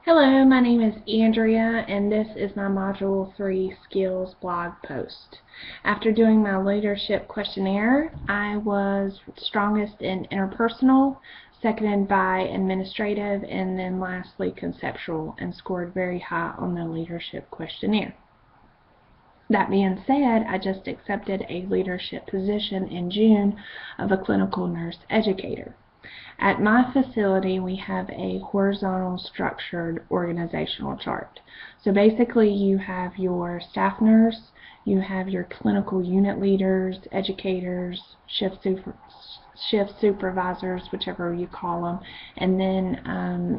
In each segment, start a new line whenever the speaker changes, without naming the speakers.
Hello, my name is Andrea, and this is my Module 3 Skills blog post. After doing my leadership questionnaire, I was strongest in interpersonal, seconded by administrative, and then lastly conceptual, and scored very high on the leadership questionnaire. That being said, I just accepted a leadership position in June of a clinical nurse educator. At my facility, we have a horizontal structured organizational chart. So basically, you have your staff nurse, you have your clinical unit leaders, educators, shift supervisors, whichever you call them, and then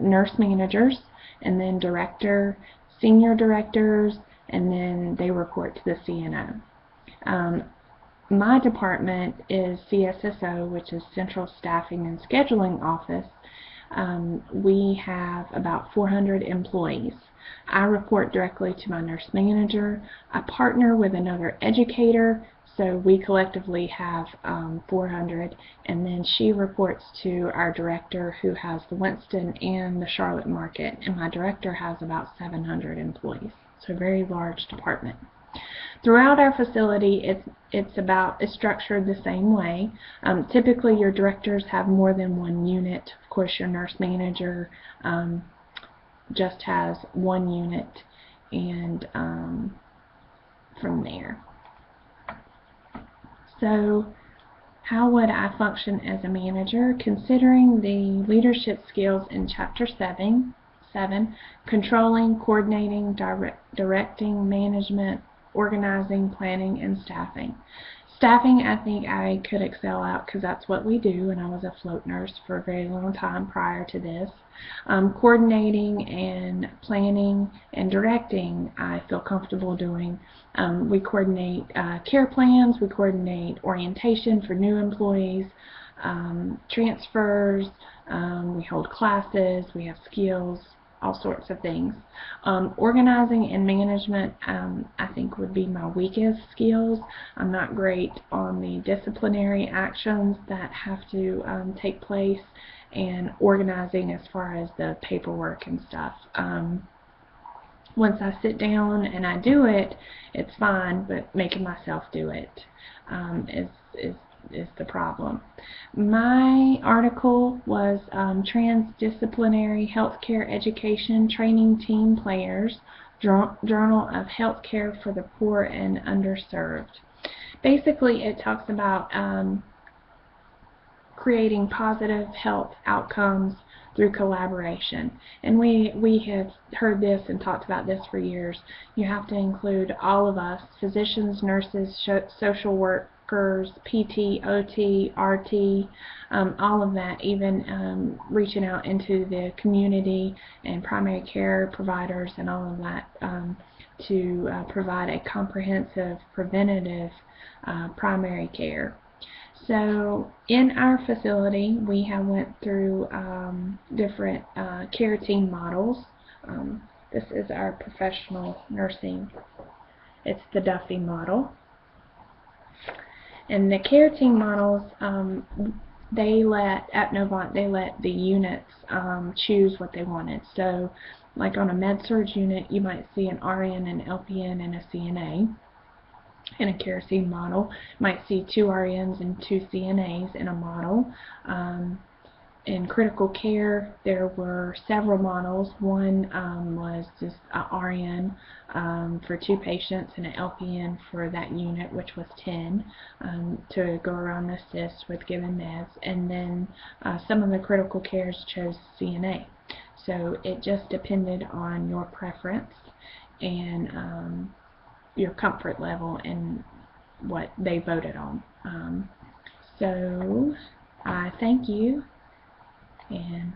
nurse managers, and then director, senior directors, and then they report to the CNO. My department is CSSO, which is Central Staffing and Scheduling Office. We have about 400 employees. I report directly to my nurse manager. I partner with another educator, so we collectively have 400, and then she reports to our director, who has the Winston and the Charlotte market, and my director has about 700 employees, so a very large department. Throughout our facility, it's structured the same way. Typically, your directors have more than one unit. Of course, your nurse manager just has one unit, and from there. So, how would I function as a manager? Considering the leadership skills in Chapter 7, controlling, coordinating, directing, management, organizing, planning, and staffing. Staffing, I think I could excel at because that's what we do, and I was a float nurse for a very long time prior to this. Coordinating and planning and directing, I feel comfortable doing. We coordinate care plans, we coordinate orientation for new employees, transfers, we hold classes, we have skills, all sorts of things. Organizing and management, I think, would be my weakest skills. I'm not great on the disciplinary actions that have to take place, and organizing as far as the paperwork and stuff. Once I sit down and I do it, it's fine, but making myself do it is the problem. My article was Transdisciplinary Healthcare Education Training Team Players, Journal of Healthcare for the Poor and Underserved. Basically, it talks about creating positive health outcomes through collaboration. And we have heard this and talked about this for years. You have to include all of us, physicians, nurses, social workers, PT, OT, RT, all of that, even reaching out into the community and primary care providers and all of that to provide a comprehensive preventative primary care. So in our facility, we have went through different care team models. This is our professional nursing. It's the Duffy model. And the care team models, at Novant, they let the units choose what they wanted. So like on a med-surg unit, you might see an RN, an LPN, and a CNA. In a care team model, you might see 2 RNs and 2 CNAs in a model. In critical care, there were several models. One was just a RN for 2 patients and an LPN for that unit, which was 10, to go around the assist with giving meds. And then some of the critical cares chose CNA. So it just depended on your preference and your comfort level and what they voted on. So I thank you, and